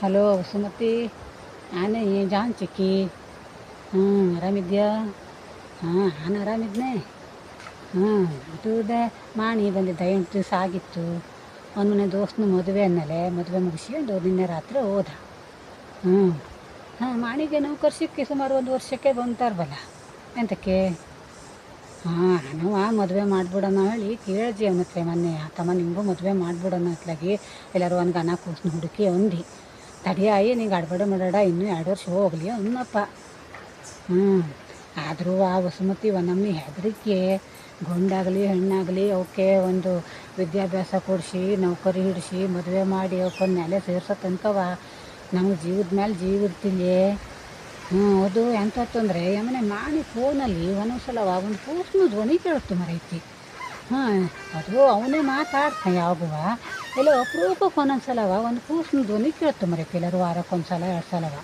Hello Sumathi, ನಾನೇ John ಚಿಕ್ಕಿ. ಆರಾಮಿದ್ಯಾ? ನಾನು ಆರಾಮಿದ್ನೆ. ಅದು ಮಾಣಿ ಬಂದಿದ್ದ 8 ದಿವಸ ಆಗಿತ್ತು. ಒಂದು ಮನೆ ದೋಸ್ತನ ಮದುವೆ ಅನ್ನಲೆ ಮದುವೆ ಮುಗಿಸ್ಕೊಂಡು ನಿನ್ನೆ ರಾತ್ರಿ ಹೋದ. ಮಾಣಿಗೆ ನೌಕರು ಸಿಕ್ಕಿ ಸುಮಾರು 1 ವರ್ಷಕ್ಕೆ ಬಂತಾರಲ್ಲ. ಎಂತಕ್ಕೆ? ನಾವು ಮದುವೆ ಮಾಡಿಬಿಡೋಣ ಹೇಳಿ ಕೇಳ್ಜಿ ಅವನ ಹತ್ರ ಮೊನ್ನೆ. ತಮ್ಮ ನಿಮಗೂ ಮದುವೆ ಮಾಡಿಬಿಡೋಣ ಅತ್ಲಾಗಿ ಎಲ್ಲರೂ ಒಂದು ಗನ ಕೂಸನ್ನ ಹುಡುಕಿ ಅಂದು ತಡಿಯಾಯಿ ನೀ ಗಡ್ಬಡ ಮಾಡಾಡ ಇನ್ನೂ 2 ವರ್ಷ ಹೋಗಲಿ ಅನ್ನಪ್ಪ. ಆದರೂ ಆ ವಸುಮತಿ ಒಂದೊಮ್ಮೆ ಹೆದರಿಕೆ, ಗಂಡಾಗಲಿ ಹೆಣ್ಣಾಗಲಿ ಅವಕ್ಕೆ ಒಂದು ವಿದ್ಯಾಭ್ಯಾಸ ಕೊಡಿಸಿ ನೌಕರಿ ಹಿಡಿಸಿ ಮದುವೆ ಮಾಡಿ ಅವಕ್ಕೊಂದು ನೆಲೆ ಸೇರ್ಸೋ ತನಕವ ನಮಗೆ ಜೀವದ ಮೇಲೆ ಜೀವ ಇರ್ತಿಲ್ಲೇ. ಅದು ಎಂತಂದರೆ ಯಮನೆ ಮಾಡಿ ಫೋನಲ್ಲಿ ಒಂದೊಂದ್ಸಲ ಒಂದು ಕೂಸು ಧ್ವನಿ ಕೇಳುತ್ತೆ ಮರೈತಿ. ಅದು ಅವನೇ ಮಾತಾಡ್ತಾನೆ ಯಾವಾಗುವ ಎಲ್ಲ ಅಪರೂಪಕ್ಕೆ ಒಂದೊಂದ್ಸಲವ ಒಂದು ಕೂಸಿನ ಧ್ವನಿ ಕೇಳುತ್ತೆ ಮರೈತಿ. ಎಲ್ಲರೂ ವಾರಕ್ಕೊಂದು ಸಲ 2 ಸಲವ.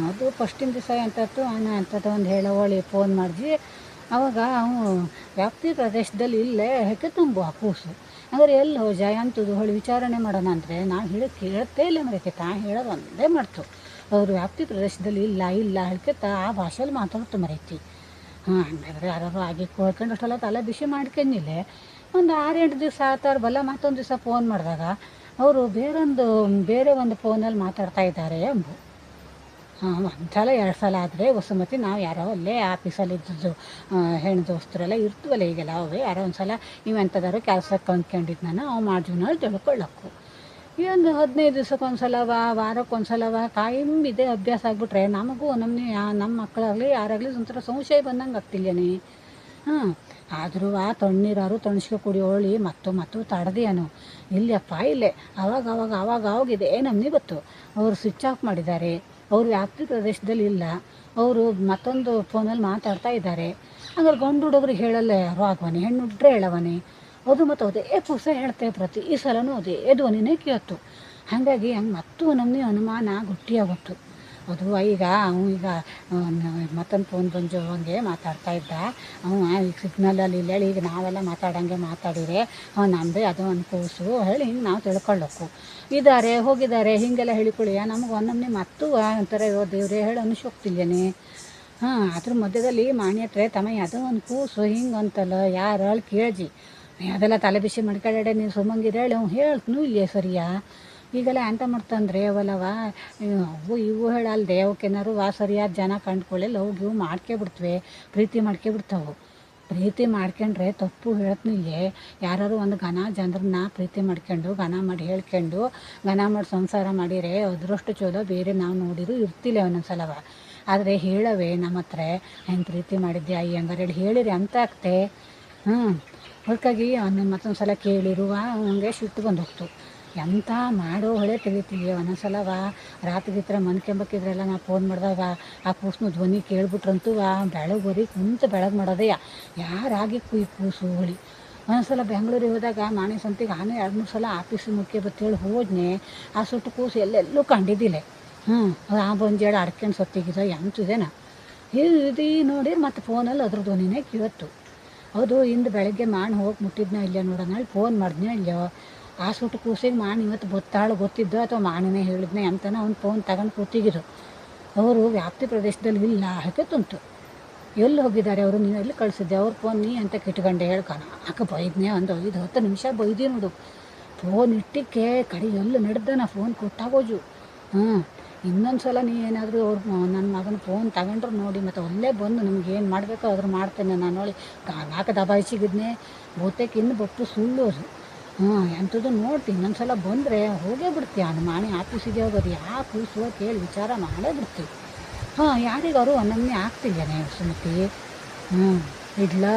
ಅದು ಫಸ್ಟಿನ ದಿವಸ ಎಂತತ್ತು ಅಂಥದ್ದು ಒಂದು ಹೇಳೋವಳಿ ಫೋನ್ ಮಾಡಿದ್ವಿ. ಅವಾಗ ಅವನು ವ್ಯಾಪ್ತಿ ಪ್ರದೇಶದಲ್ಲಿ ಇಲ್ಲೇ ಹೆಕ್ಕೆ ತುಂಬು ಆ ಕೂಸು. ಅಂದರೆ ಎಲ್ಲಿ ಹೋಜ ಎಂಥದ್ದು ಹೊಳಿ ವಿಚಾರಣೆ ಮಾಡೋಣ ಅಂದರೆ ನಾವು ಹೇಳಿ ಕೇಳುತ್ತೇ ಇಲ್ಲ ಮರೈತಿ. ಹೇಳೋದು ಒಂದೇ ಮಾಡ್ತು. ಅವರು ವ್ಯಾಪ್ತಿ ಪ್ರದೇಶದಲ್ಲಿ ಇಲ್ಲ ಹೇಳ್ಕೊತ ಆ ಭಾಷೆಯಲ್ಲಿ ಮಾತಾಡ್ತು ಮರೈತಿ. ಹಂಗಾದ್ರೆ ಯಾರು ಆಗಿ ಕೊಳ್ಕೊಂಡು ಅಷ್ಟೆಲ್ಲ ತಲೆ ಬಿಸಿ ಮಾಡ್ಕೊಂಡಿಲ್ಲೇ. ಒಂದು 6-8 ದಿವಸ ಆತಾರ ಮತ್ತೊಂದು ದಿವಸ ಫೋನ್ ಮಾಡಿದಾಗ ಅವರು ಬೇರೆ ಒಂದು ಫೋನಲ್ಲಿ ಮಾತಾಡ್ತಾ ಇದ್ದಾರೆ ಎಂಬು. 1 ಸಲ 2 ಸಲ ಆದರೆ ವಸುಮತಿ ನಾವು ಯಾರೋ ಅಲ್ಲೇ ಆಫೀಸಲ್ಲಿ ಇದ್ದದ್ದು ಹೆಣ್ಣು ದೋಸ್ತರೆಲ್ಲ ಇರ್ತವಲ್ಲ ಈಗೆಲ್ಲ ಅವೇ ಯಾರೋ ಒಂದು ಸಲ ಇವೆಂಥದಾರು ಕೆಲಸಕ್ಕೆ ಅಂದ್ಕೊಂಡಿದ್ದು ನಾನು ಅವು ಮಾಡ್ತೀವಿ ತಿಳ್ಕೊಳ್ಳೋಕ್ಕು. ಈ ಒಂದು 15 ದಿವ್ಸಕ್ಕೊಂದು ಸಲವ ವಾರಕ್ಕೊಂದು ಸಲವ ಕಾಯಿಂಬಿದೆ ಅಭ್ಯಾಸ ಆಗಿಬಿಟ್ರೆ ನಮಗೂ ನಮ್ಮ ಮಕ್ಕಳಾಗಲಿ ಯಾರಾಗಲಿ ಒಂಥರ ಸಂಶಯ ಬಂದಂಗೆ ಆಗ್ತಿಲ್ಲೇನೆ. ಆದರೂ ತಣ್ಣೀರಾರು ತಣಿಸ್ಕೊ ಕುಡಿಯೋಳಿ ಮತ್ತು ತಡೆದೇನು ಇಲ್ಲಪ್ಪ ಇಲ್ಲೇ ಅವಾಗ ಇದೆ ನಮ್ಮನೆ ಗೊತ್ತು. ಅವರು ಸ್ವಿಚ್ ಆಫ್ ಮಾಡಿದ್ದಾರೆ. ಅವರು ವ್ಯಾಪ್ತಿ ಪ್ರದೇಶದಲ್ಲಿ ಇಲ್ಲ. ಅವರು ಮತ್ತೊಂದು ಫೋನಲ್ಲಿ ಮಾತಾಡ್ತಾ ಇದ್ದಾರೆ. ಹಂಗಾರೆ ಗಂಡು ಹುಡುಗ್ರಿಗೆ ಹೇಳಲ್ಲ ಯಾರು ಆಗವನಿ, ಹೆಣ್ಣು ಹುಡ್ರೆ ಹೇಳವನಿ. ಅದು ಮತ್ತು ಅದೇ ಪುಸ್ತಕ ಹೇಳ್ತೇವೆ ಪ್ರತಿ ಈ ಸಲನೂ ಅದೇ ಧ್ವನಿನೇ ಕೇಳ್ತು. ಹಾಗಾಗಿ ಹಂಗೆ ನಮ್ಮನೆ ಅನುಮಾನ ಗಟ್ಟಿಯಾಗುತ್ತು. ಅದು ಈಗ ಮತ್ತೊಂದು ಫೋನ್ ಬಂದು ಹಂಗೆ ಮಾತಾಡ್ತಾ ಇದ್ದ. ಈಗ ಸಿಗ್ನಲಲ್ಲಿ ಇಲ್ಲ ಹೇಳಿ ಈಗ ನಾವೆಲ್ಲ ಮಾತಾಡೋಂಗೆ ಮಾತಾಡಿದರೆ ನಮ್ಮದೇ ಅದು ಒಂದು ಕೂಸು ಹೇಳಿ ಹಿಂಗೆ ನಾವು ತಿಳ್ಕೊಳ್ಳೋಕ್ಕು. ಹೋಗಿದ್ದಾರೆ ಹೀಗೆಲ್ಲ ಹೇಳಿಕೊಳ್ಳಿ ನಮಗೆ ಒಂದೊಮ್ಮೆ ಒಂಥರ ದೇವ್ರೆ ಹೇಳಿ ಅನಿಸೋಗ್ತಿಲ್ಲೇನೆ. ಅದ್ರ ಮಧ್ಯದಲ್ಲಿ ಮಾಣಿ ಹತ್ರ ತಮ್ಮ ಅದು ಒಂದು ಕೂಸು ಹಿಂಗೆ ಅಂತಲ್ಲ ಯಾರು ಹೇಳಿ ಕೇಳ್ಜಿ ಅದೆಲ್ಲ ತಲೆ ಬಿಸಿ ಮಾಡ್ಕೊಳ್ಳೆ ನೀನು ಸುಮ್ಮಂಗಿರ ಹೇಳಿ ಹೇಳ್ತನೂ ಇಲ್ಲೇ ಸರಿಯಾ. ಈಗೆಲ್ಲ ಎಂತ ಮಾಡ್ತಂದ್ರೆ ಅವಲ್ಲವ ಇವು ಹೇಳಲ್ದೆ ಅವಕ್ಕೇನಾರು ಸರಿಯಾದ ಜನ ಕಂಡ್ಕೊಳ್ಳಿ ಲವ್ ಗಿವ್ ಮಾಡ್ಕೊಬಿಡ್ತವೆ, ಪ್ರೀತಿ ಮಾಡ್ಕೊಬಿಡ್ತಾವೆ. ಪ್ರೀತಿ ಮಾಡ್ಕೊಂಡ್ರೆ ತಪ್ಪು ಹೇಳ್ತನಿಲ್ಲೇ. ಯಾರು ಒಂದು ಜನರನ್ನ ಪ್ರೀತಿ ಮಾಡ್ಕೊಂಡು ಮಾಡಿ ಹೇಳ್ಕೊಂಡು ಮಾಡಿ ಸಂಸಾರ ಮಾಡಿದರೆ ಅದರಷ್ಟು ಚಲೋ ಬೇರೆ ನಾವು ನೋಡಿದ್ರು ಇರ್ತಿಲ್ಲ ಒಂದೊಂದ್ಸಲವ. ಆದರೆ ಹೇಳವೆ ನಮ್ಮ ಹತ್ರ ಹೆಂಗೆ ಪ್ರೀತಿ ಮಾಡಿದ್ಯಾ ಹಂಗಾರೆ ಹೇಳಿರಿ ಅಂತ ಆಗ್ತೆ. ಅದಕ್ಕಾಗಿ ಮತ್ತೊಂದು ಸಲ ಕೇಳಿರುವ ಹಂಗೆ ಸಿಟ್ಟು ಬಂದು ಹೋಗ್ತು. ಎಂಥ ಮಾಡೋ ಹೊಳೆ ತೆಗಿತೀವಿ ಒಂದೊಂದ್ಸಲವ ರಾತ್ರಿ ಮನ್ಕೊಂಬಕ್ಕಿದ್ರೆಲ್ಲ ನಾವು ಫೋನ್ ಮಾಡಿದಾಗ ಆ ಕೂಸು ಧ್ವನಿ ಕೇಳ್ಬಿಟ್ರಂತೂ ಬೆಳಗ್ಗೆ ಕುಂತು ಬೆಳಗ್ಗೆ ಮಾಡೋದೇ ಯಾರಾಗಿ ಈ ಕೂಸು ಹೊಳಿ. ಒಂದೊಂದ್ಸಲ ಬೆಂಗಳೂರಿಗೆ ಹೋದಾಗ ಮಾಣಿ ಸಂತಿಗೆ 2-3 ಸಲ ಆಫೀಸಿಗೆ ಮುಖ್ಯ ಬತ್ತೇಳಿ ಹೋದ್ನೆ. ಆ ಸುಟ್ಟು ಕೂಸು ಎಲ್ಲೆಲ್ಲೂ ಕಂಡಿದ್ದಿಲ್ಲ. ಬಂಜೇಳು ಅಡ್ಕೊಂಡು ಸತ್ತಿಗಿದ ಎಂತಿದೇನ ಇದು ನೋಡಿ ಮತ್ತು ಫೋನಲ್ಲಿ ಅದ್ರ ಧ್ವನಿನೇ ಕೇಳ್ತು. ಹೌದು ಇಂದು ಬೆಳಗ್ಗೆ ಹೋಗಿ ಮುಟ್ಟಿದ್ನ ಇಲ್ಲ ನೋಡೋಣ ಹೇಳಿ ಫೋನ್ ಮಾಡಿದ್ನೇ ಇಲ್ಲೋ. ಆ ಸುಟ್ಟು ಕೂಸಿಗೆ ಇವತ್ತು ಗೊತ್ತಿದ್ದೋ ಅಥವಾ ಮಾಣಿನೇ ಹೇಳಿದ್ನೆ ಅಂತನ ಅವ್ನು ಫೋನ್ ತಗೊಂಡು ಕೂತಿಗಿರು. ಅವರು ವ್ಯಾಪ್ತಿ ಪ್ರದೇಶದಲ್ಲಿ ಇಲ್ಲ ಹಾಕತ್ತುಂಟು. ಎಲ್ಲಿ ಹೋಗಿದ್ದಾರೆ ಅವರು, ನೀನು ಎಲ್ಲಿ ಕಳಿಸಿದ್ದೆ ಅವ್ರ ಫೋನ್ ನೀ ಅಂತ ಕಿಟ್ಕೊಂಡೆ ಹೇಳ್ಕೊಣ ಬೈದ್ನೆ ಒಂದು 5-10 ನಿಮಿಷ ಬೈದಿ ನೋಡು. ಫೋನ್ ಇಟ್ಟಿಕ್ಕೆ ಕಡೆ ಎಲ್ಲಿ ನಡೆದ ಫೋನ್ ಕೊಟ್ಟಾಗೋಜು. ಇನ್ನೊಂದು ಸಲ ನೀ ಏನಾದರೂ ನನ್ನ ಮಗನ ಫೋನ್ ತಗೊಂಡ್ರು ನೋಡಿ ಮತ್ತು ಅಲ್ಲೇ ಬಂದು ನಿಮ್ಗೆ ಏನು ಮಾಡಬೇಕೋ ಅದ್ರ ಮಾಡ್ತೇನೆ ನಾನು ನೋಡಿ 4 ದಬಾಯಿಸಿಗಿದ್ನೆ ಬಹುತೇಕ ಇನ್ನು ಬಟ್ಟು ಸುಳ್ಳು ಅದು. ಎಂಥದ್ದು ನೋಡ್ತಿ ಇನ್ನೊಂದು ಸಲ ಬಂದರೆ ಹೋಗೇ ಬಿಡ್ತೀಯ. ಮಾಣಿ ಆಫೀಸಿಗೆ ಹೋಗೋದು ಯಾವ ಕೂಸು ಕೇಳಿ ವಿಚಾರ ಮಾಡೇ ಬಿಡ್ತೀವಿ. ಯಾರಿಗಾರು ಒಂದೊಮ್ಮೆ ಆಗ್ತಿಲ್ಲೇನೆ ಸುಮತಿ. ಇಡ್ಲಾ.